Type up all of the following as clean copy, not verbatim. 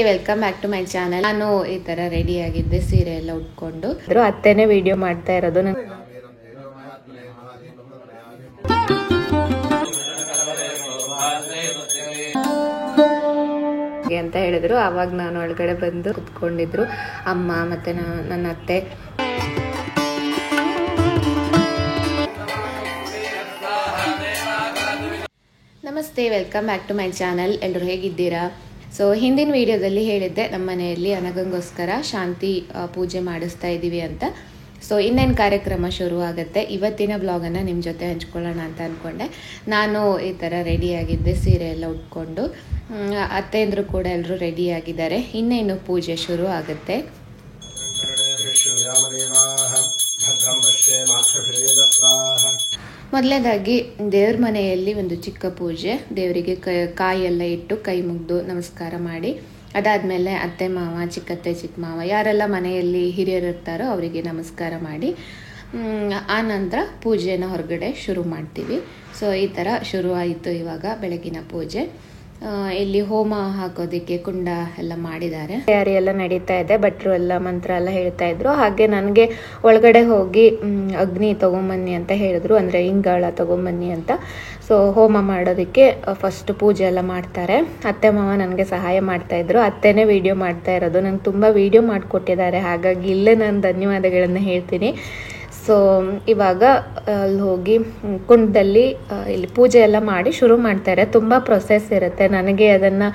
Welcome back to my channel. ನಾನು ಈ ತರ ರೆಡಿ ಆಗಿದ್ದೆ, ಸೀರೆ ಎಲ್ಲ ಉಟ್ಕೊಂಡು. ಅತ್ತೆನೇ ವಿಡಿಯೋ ಮಾಡ್ತಾ ಇರೋದು ಅಂತ ಹೇಳಿದ್ರು. ಅವಾಗ ನಾನು ಒಳಗಡೆ ಬಂದು ಕುತ್ಕೊಂಡಿದ್ರು ಅಮ್ಮ ಮತ್ತೆ ನನ್ನ ಅತ್ತೆ. ನಮಸ್ತೆ, welcome back to my channel. ಎಲ್ಲರೂ ಹೇಗಿದ್ದೀರಾ? ಸೊ ಹಿಂದಿನ ವಿಡಿಯೋದಲ್ಲಿ ಹೇಳಿದ್ದೆ ನಮ್ಮ ಮನೆಯಲ್ಲಿ ಅನಗಂಗೋಸ್ಕರ ಶಾಂತಿ ಪೂಜೆ ಮಾಡಿಸ್ತಾ ಇದ್ದೀವಿ ಅಂತ. ಸೊ ಇನ್ನೇನು ಕಾರ್ಯಕ್ರಮ ಶುರು ಆಗುತ್ತೆ. ಇವತ್ತಿನ ಬ್ಲಾಗನ್ನು ನಿಮ್ಮ ಜೊತೆ ಹಂಚ್ಕೊಳ್ಳೋಣ ಅಂತ ಅಂದ್ಕೊಂಡೆ. ನಾನು ಈ ಥರ ರೆಡಿಯಾಗಿದ್ದೆ, ಸೀರೆ ಎಲ್ಲ ಉಟ್ಕೊಂಡು. ಅತ್ತೆಂದ್ರು ಕೂಡ ಎಲ್ಲರೂ ರೆಡಿಯಾಗಿದ್ದಾರೆ. ಇನ್ನೇನು ಪೂಜೆ ಶುರು ಆಗುತ್ತೆ. ಮೊದಲನೇದಾಗಿ ದೇವ್ರ ಮನೆಯಲ್ಲಿ ಒಂದು ಚಿಕ್ಕ ಪೂಜೆ, ದೇವರಿಗೆ ಕಾಯಿ ಎಲ್ಲ ಇಟ್ಟು ಕೈ ಮುಗಿದು ನಮಸ್ಕಾರ ಮಾಡಿ, ಅದಾದಮೇಲೆ ಅತ್ತೆ ಮಾವ, ಚಿಕ್ಕತ್ತೆ ಚಿಕ್ಕ ಮಾವ ಯಾರೆಲ್ಲ ಮನೆಯಲ್ಲಿ ಹಿರಿಯರು ಇರ್ತಾರೋ ಅವರಿಗೆ ನಮಸ್ಕಾರ ಮಾಡಿ ಆ ನಂತರ ಪೂಜೆನ ಹೊರಗಡೆ ಶುರು ಮಾಡ್ತೀವಿ. ಸೊ ಈ ಥರ ಶುರು ಆಯಿತು ಇವಾಗ ಬೆಳಗಿನ ಪೂಜೆ. ಇಲ್ಲಿ ಹೋಮ ಹಾಕೋದಕ್ಕೆ ಕುಂಡ ಎಲ್ಲ ಮಾಡಿದ್ದಾರೆ, ತಯಾರಿ ಎಲ್ಲ ನಡೀತಾ ಇದೆ. ಭಟ್ರು ಎಲ್ಲ ಮಂತ್ರ ಎಲ್ಲ ಹೇಳ್ತಾ ಇದ್ರು. ಹಾಗೆ ನನಗೆ ಒಳಗಡೆ ಹೋಗಿ ಅಗ್ನಿ ತಗೊಂಬನ್ನಿ ಅಂತ ಹೇಳಿದ್ರು, ಅಂದರೆ ಇಂಗಾಳ ತಗೊಂಬನ್ನಿ ಅಂತ. ಸೊ ಹೋಮ ಮಾಡೋದಕ್ಕೆ ಫಸ್ಟ್ ಪೂಜೆ ಎಲ್ಲ ಮಾಡ್ತಾರೆ. ಅತ್ತೆ ಮಾವ ನನಗೆ ಸಹಾಯ ಮಾಡ್ತಾ ಇದ್ರು. ಅತ್ತೆನೇ ವಿಡಿಯೋ ಮಾಡ್ತಾ ಇರೋದು, ನಂಗೆ ತುಂಬ ವಿಡಿಯೋ ಮಾಡಿಕೊಟ್ಟಿದ್ದಾರೆ. ಹಾಗಾಗಿ ಇಲ್ಲೇ ನಾನು ಧನ್ಯವಾದಗಳನ್ನು ಹೇಳ್ತೀನಿ. ಸೊ ಇವಾಗ ಅಲ್ಲಿ ಹೋಗಿ ಕುಂಡದಲ್ಲಿ ಇಲ್ಲಿ ಪೂಜೆ ಎಲ್ಲ ಮಾಡಿ ಶುರು ಮಾಡ್ತಾರೆ. ತುಂಬ ಪ್ರೊಸೆಸ್ ಇರುತ್ತೆ, ನನಗೆ ಅದನ್ನು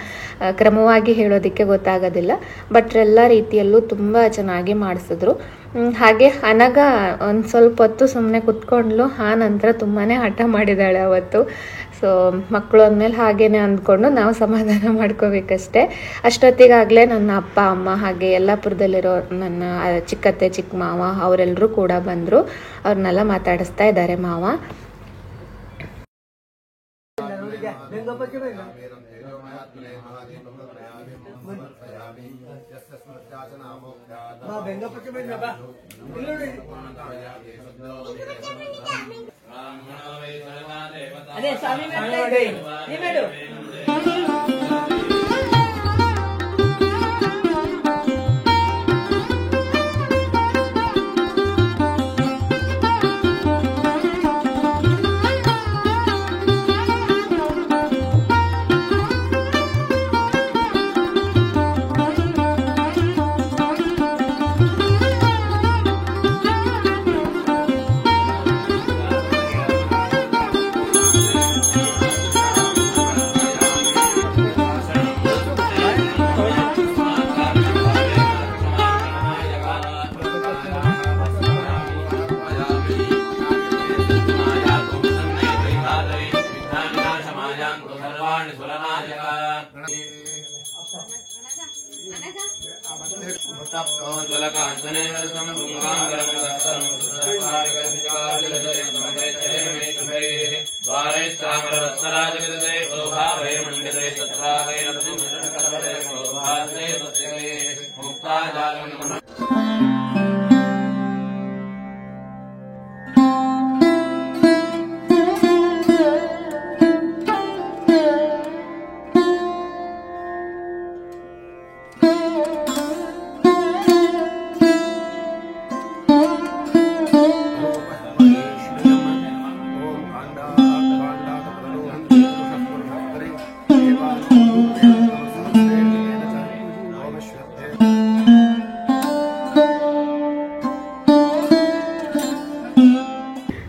ಕ್ರಮವಾಗಿ ಹೇಳೋದಕ್ಕೆ ಗೊತ್ತಾಗೋದಿಲ್ಲ. ಬಟ್ ಎಲ್ಲ ರೀತಿಯಲ್ಲೂ ತುಂಬ ಚೆನ್ನಾಗಿ ಮಾಡಿಸಿದ್ರು. ಹಾಗೆ ಅನಗ ಒಂದು ಸ್ವಲ್ಪ ಹೊತ್ತು ಸುಮ್ಮನೆ ಕುತ್ಕೊಂಡ್ಲು. ಆ ನಂತರ ತುಂಬಾ ಹಠ ಮಾಡಿದ್ದಾಳೆ ಅವತ್ತು. ಸೊ ಮಕ್ಕಳು ಅಂದಮೇಲೆ ಹಾಗೇನೆ ಅಂದ್ಕೊಂಡು ನಾವು ಸಮಾಧಾನ ಮಾಡ್ಕೋಬೇಕಷ್ಟೆ. ಅಷ್ಟೊತ್ತಿಗಾಗಲೇ ನನ್ನ ಅಪ್ಪ ಅಮ್ಮ ಹಾಗೆ ಯಲ್ಲಾಪುರದಲ್ಲಿರೋ ನನ್ನ ಚಿಕ್ಕತ್ತೆ ಚಿಕ್ಕ ಮಾವ ಅವರೆಲ್ಲರೂ ಕೂಡ ಬಂದರು. ಅವ್ರನ್ನೆಲ್ಲ ಮಾತಾಡಿಸ್ತಾ ಇದ್ದಾರೆ ಮಾವ. ಅದೇ ಸ್ವಾಮಿ ಮೇಡು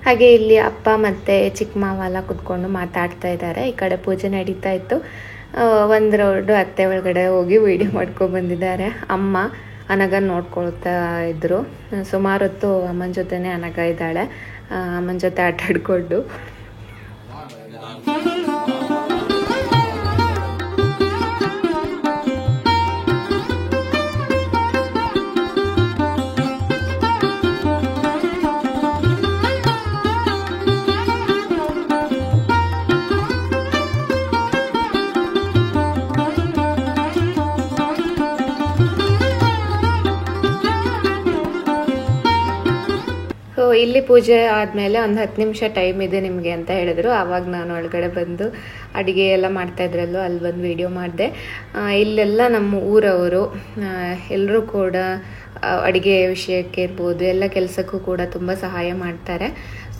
ಹಾಗೆ ಇಲ್ಲಿ ಅಪ್ಪ ಮತ್ತು ಚಿಕ್ಕ ಮಾವ ಎಲ್ಲ ಕುತ್ಕೊಂಡು ಮಾತಾಡ್ತಾ ಇದ್ದಾರೆ. ಈ ಕಡೆ ಪೂಜೆ ನಡೀತಾ ಇತ್ತು. ಒಂದು ರೌಂಡು ಅತ್ತೆ ಒಳಗಡೆ ಹೋಗಿ ವಿಡಿಯೋ ಮಾಡ್ಕೊಂಡು ಬಂದಿದ್ದಾರೆ. ಅಮ್ಮ ಅನಗ ನೋಡ್ಕೊಳ್ತಾ ಇದ್ರು. ಸುಮಾರು ಹೊತ್ತು ಅಮ್ಮನ ಜೊತೆನೇ ಅನಗ ಇದ್ದಾಳೆ. ಅಮ್ಮನ ಜೊತೆ ಆಟ ಆಡ್ಕೊಂಡು ಇಲ್ಲಿ ಪೂಜೆ ಆದಮೇಲೆ ಒಂದು 10 ನಿಮಿಷ ಟೈಮ್ ಇದೆ ನಿಮಗೆ ಅಂತ ಹೇಳಿದ್ರು. ಆವಾಗ ನಾನು ಒಳಗಡೆ ಬಂದು ಅಡುಗೆ ಎಲ್ಲ ಮಾಡ್ತಾಯಿದ್ರಲ್ಲೋ ಅಲ್ಲಿ ಒಂದು ವಿಡಿಯೋ ಮಾಡಿದೆ. ಇಲ್ಲೆಲ್ಲ ನಮ್ಮ ಊರವರು ಎಲ್ಲರೂ ಕೂಡ ಅಡುಗೆ ವಿಷಯಕ್ಕೆ ಇರ್ಬೋದು ಎಲ್ಲ ಕೆಲಸಕ್ಕೂ ಕೂಡ ತುಂಬ ಸಹಾಯ ಮಾಡ್ತಾರೆ.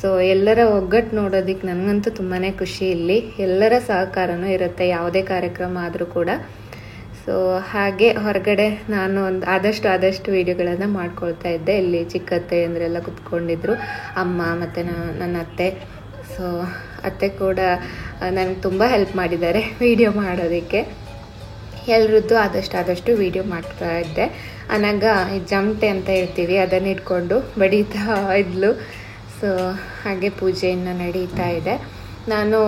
ಸೊ ಎಲ್ಲರ ಒಗ್ಗಟ್ಟು ನೋಡೋದಕ್ಕೆ ನನಗಂತೂ ತುಂಬಾ ಖುಷಿ. ಇಲ್ಲಿ ಎಲ್ಲರ ಸಹಕಾರನೂ ಇರುತ್ತೆ ಯಾವುದೇ ಕಾರ್ಯಕ್ರಮ ಆದರೂ ಕೂಡ. ಸೊ ಹಾಗೆ ಹೊರಗಡೆ ನಾನು ಆದಷ್ಟು ವೀಡಿಯೋಗಳನ್ನು ಮಾಡ್ಕೊಳ್ತಾ ಇದ್ದೆ. ಇಲ್ಲಿ ಚಿಕ್ಕತ್ತೆ ಅಂದ್ರೆಲ್ಲ ಕುತ್ಕೊಂಡಿದ್ರು, ಅಮ್ಮ ಮತ್ತು ನನ್ನ ಅತ್ತೆ. ಸೊ ಅತ್ತೆ ಕೂಡ ನನಗೆ ತುಂಬ ಹೆಲ್ಪ್ ಮಾಡಿದ್ದಾರೆ ವಿಡಿಯೋ ಮಾಡೋದಕ್ಕೆ. ಎಲ್ಲರದ್ದು ಆದಷ್ಟು ವೀಡಿಯೋ ಮಾಡ್ತಾ ಇದ್ದೆ. ಅನಗ ಜಮಟೆ ಅಂತ ಹೇಳ್ತೀವಿ, ಅದನ್ನು ಇಟ್ಕೊಂಡು ಬಡಿತಾ ಇದ್ಲು. ಸೊ ಹಾಗೆ ಪೂಜೆ ಇನ್ನು ನಡೀತಾ ಇದೆ. ನಾನು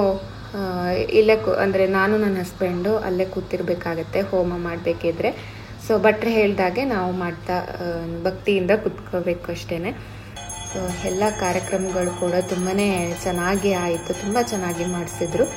ಇಲ್ಲೇ ಅಂದರೆ ನಾನು ನನ್ನ ಹಸ್ಬೆಂಡು ಅಲ್ಲೇ ಕೂತಿರ್ಬೇಕಾಗತ್ತೆ ಹೋಮ ಮಾಡಬೇಕಿದ್ರೆ. ಸೊ ಭಟ್ರು ಹೇಳ್ದಾಗೆ ನಾವು ಮಾಡ್ತಾ ಭಕ್ತಿಯಿಂದ ಕೂತ್ಕೋಬೇಕು ಅಷ್ಟೇ. ಸೊ ಎಲ್ಲ ಕಾರ್ಯಕ್ರಮಗಳು ಕೂಡ ತುಂಬಾ ಚೆನ್ನಾಗಿ ಆಯಿತು, ತುಂಬ ಚೆನ್ನಾಗಿ ಮಾಡಿಸಿದ್ರು.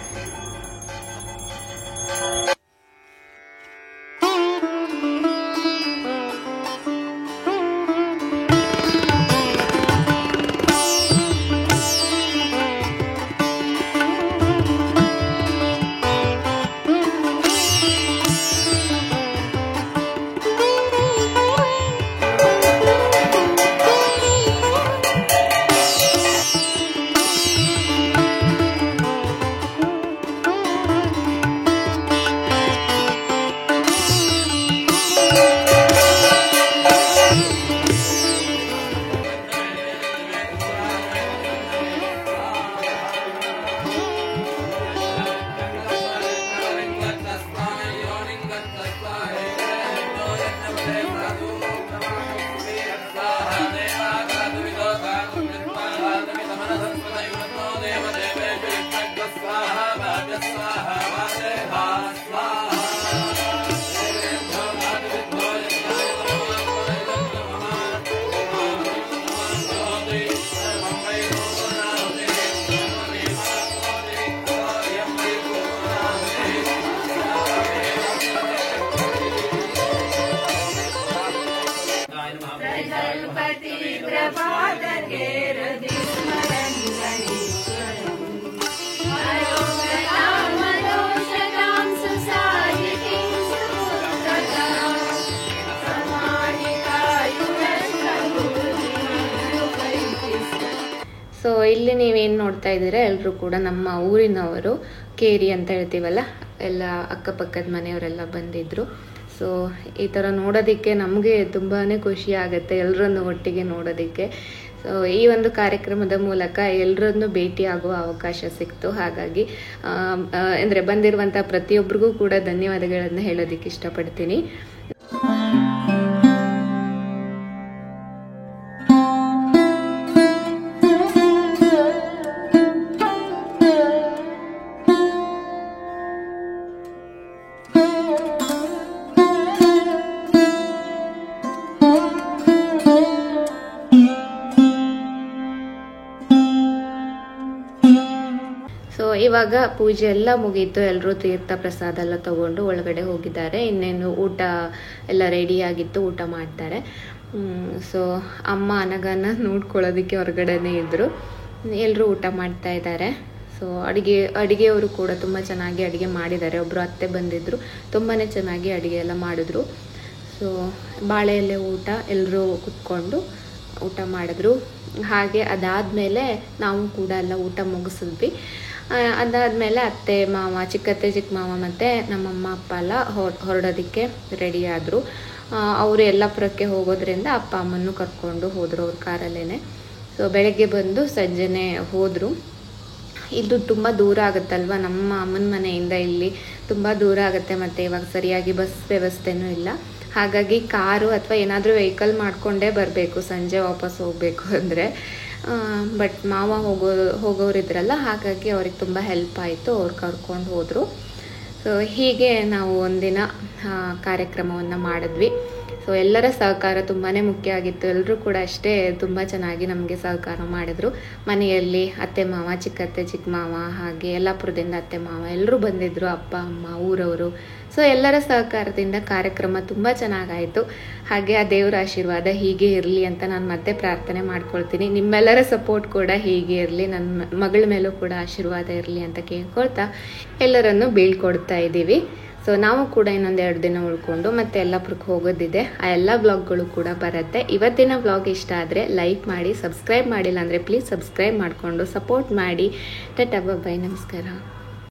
ಸೊ ಇಲ್ಲಿ ನೀವೇನು ನೋಡ್ತಾ ಇದ್ದೀರಾ, ಎಲ್ಲರೂ ಕೂಡ ನಮ್ಮ ಊರಿನವರು, ಕೇರಿ ಅಂತ ಹೇಳ್ತೀವಲ್ಲ, ಎಲ್ಲ ಅಕ್ಕಪಕ್ಕದ ಮನೆಯವರೆಲ್ಲ ಬಂದಿದ್ದರು. ಸೊ ಈ ಥರ ನೋಡೋದಕ್ಕೆ ನಮಗೆ ತುಂಬಾ ಖುಷಿ ಆಗುತ್ತೆ, ಎಲ್ಲರನ್ನು ಒಟ್ಟಿಗೆ ನೋಡೋದಕ್ಕೆ. ಸೊ ಈ ಒಂದು ಕಾರ್ಯಕ್ರಮದ ಮೂಲಕ ಎಲ್ಲರನ್ನು ಭೇಟಿಯಾಗುವ ಅವಕಾಶ ಸಿಕ್ತು. ಹಾಗಾಗಿ ಅಂದರೆ ಬಂದಿರುವಂಥ ಪ್ರತಿಯೊಬ್ಬರಿಗೂ ಕೂಡ ಧನ್ಯವಾದಗಳನ್ನು ಹೇಳೋದಕ್ಕೆ ಇಷ್ಟಪಡ್ತೀನಿ. ಸೊ ಇವಾಗ ಪೂಜೆ ಎಲ್ಲ ಮುಗೀತು, ಎಲ್ಲರೂ ತೀರ್ಥ ಪ್ರಸಾದ ಎಲ್ಲ ತಗೊಂಡು ಒಳಗಡೆ ಹೋಗಿದ್ದಾರೆ. ಇನ್ನೇನು ಊಟ ಎಲ್ಲ ರೆಡಿಯಾಗಿತ್ತು, ಊಟ ಮಾಡ್ತಾರೆ. ಸೊ ಅಮ್ಮ ಅನಗನ ನೋಡ್ಕೊಳ್ಳೋದಕ್ಕೆ ಹೊರಗಡೆನೇ ಇದ್ದರು. ಎಲ್ಲರೂ ಊಟ ಮಾಡ್ತಾ ಇದ್ದಾರೆ. ಸೊ ಅಡುಗೆಯವರು ಕೂಡ ತುಂಬ ಚೆನ್ನಾಗಿ ಅಡುಗೆ ಮಾಡಿದ್ದಾರೆ. ಒಬ್ಬರು ಅತ್ತೆ ಬಂದಿದ್ದರು, ತುಂಬಾ ಚೆನ್ನಾಗಿ ಅಡುಗೆ ಎಲ್ಲ ಮಾಡಿದ್ರು. ಸೊ ಬಾಳೆ ಎಲೆ ಊಟ ಎಲ್ಲರೂ ಕುತ್ಕೊಂಡು ಊಟ ಮಾಡಿದ್ರು. ಹಾಗೆ ಅದಾದಮೇಲೆ ನಾವು ಕೂಡ ಎಲ್ಲ ಊಟ ಮುಗಿಸಿದ್ವಿ. ಅದಾದಮೇಲೆ ಅತ್ತೆ ಮಾವ, ಚಿಕ್ಕತ್ತೆ ಚಿಕ್ಕ ಮಾವ ಮತ್ತು ನಮ್ಮಮ್ಮ ಅಪ್ಪ ಎಲ್ಲ ಹೊರಡೋದಕ್ಕೆ ರೆಡಿ ಆದರು. ಅವರು ಯಲ್ಲಾಪುರಕ್ಕೆ ಹೋಗೋದ್ರಿಂದ ಅಪ್ಪ ಅಮ್ಮನ್ನು ಕರ್ಕೊಂಡು ಹೋದರು ಅವ್ರ ಕಾರಲ್ಲೇ. ಸೊ ಬೆಳಗ್ಗೆ ಬಂದು ಸಂಜೆನೆ ಹೋದರು. ಇದು ತುಂಬ ದೂರ ಆಗುತ್ತಲ್ವ, ನಮ್ಮ ಅಮ್ಮನ ಮನೆಯಿಂದ ಇಲ್ಲಿ ತುಂಬ ದೂರ ಆಗುತ್ತೆ. ಮತ್ತು ಇವಾಗ ಸರಿಯಾಗಿ ಬಸ್ ವ್ಯವಸ್ಥೆನೂ ಇಲ್ಲ. ಹಾಗಾಗಿ ಕಾರು ಅಥವಾ ಏನಾದರೂ ವೆಹಿಕಲ್ ಮಾಡಿಕೊಂಡೇ ಬರಬೇಕು ಸಂಜೆ ವಾಪಸ್ ಹೋಗಬೇಕು ಅಂದರೆ. ಬಟ್ ಮಾವ ಹೋಗೋರಿದ್ರಲ್ಲ, ಹಾಗಾಗಿ ಅವ್ರಿಗೆ ತುಂಬ ಹೆಲ್ಪ್ ಆಯಿತು, ಅವ್ರು ಕರ್ಕೊಂಡು ಹೋದರು. ಸೊ ಹೀಗೆ ನಾವು ಒಂದಿನ ಕಾರ್ಯಕ್ರಮವನ್ನು ಮಾಡಿದ್ವಿ. ಸೊ ಎಲ್ಲರ ಸಹಕಾರ ತುಂಬಾ ಮುಖ್ಯ ಆಗಿತ್ತು. ಎಲ್ಲರೂ ಕೂಡ ಅಷ್ಟೇ ತುಂಬ ಚೆನ್ನಾಗಿ ನಮಗೆ ಸಹಕಾರ ಮಾಡಿದ್ರು. ಮನೆಯಲ್ಲಿ ಅತ್ತೆ ಮಾವ, ಚಿಕ್ಕತ್ತೆ ಚಿಕ್ಕ ಮಾವ, ಹಾಗೆ ಯಲ್ಲಾಪುರದಿಂದ ಅತ್ತೆ ಮಾವ ಎಲ್ಲರೂ ಬಂದಿದ್ರು, ಅಪ್ಪ ಅಮ್ಮ, ಊರವರು. ಸೊ ಎಲ್ಲರ ಸಹಕಾರದಿಂದ ಕಾರ್ಯಕ್ರಮ ತುಂಬ ಚೆನ್ನಾಗಾಯಿತು. ಹಾಗೆ ಆ ದೇವರ ಆಶೀರ್ವಾದ ಹೀಗೆ ಇರಲಿ ಅಂತ ನಾನು ಮತ್ತೆ ಪ್ರಾರ್ಥನೆ ಮಾಡ್ಕೊಳ್ತೀನಿ. ನಿಮ್ಮೆಲ್ಲರ ಸಪೋರ್ಟ್ ಕೂಡ ಹೀಗೆ ಇರಲಿ, ನನ್ನ ಮಗಳ ಮೇಲೂ ಕೂಡ ಆಶೀರ್ವಾದ ಇರಲಿ ಅಂತ ಕೇಳ್ಕೊಳ್ತಾ ಎಲ್ಲರನ್ನು ಬೀಳ್ಕೊಡ್ತಾ ಇದ್ದೀವಿ. ಸೊ ನಾವು ಕೂಡ ಇನ್ನೊಂದು 2 ದಿನ ಉಳ್ಕೊಂಡು ಮತ್ತೆ ಯಲ್ಲಾಪುರಕ್ಕೆ ಹೋಗೋದಿದೆ. ಆ ಎಲ್ಲ ವ್ಲಾಗ್ಗಳು ಕೂಡ ಬರುತ್ತೆ. ಇವತ್ತಿನ ವ್ಲಾಗ್ ಇಷ್ಟ ಆದರೆ ಲೈಕ್ ಮಾಡಿ, ಸಬ್ಸ್ಕ್ರೈಬ್ ಮಾಡಿಲ್ಲ ಅಂದರೆ ಪ್ಲೀಸ್ ಸಬ್ಸ್ಕ್ರೈಬ್ ಮಾಡಿಕೊಂಡು ಸಪೋರ್ಟ್ ಮಾಡಿ. ಟಾಟಾ, ಬಾಯ್, ನಮಸ್ಕಾರ.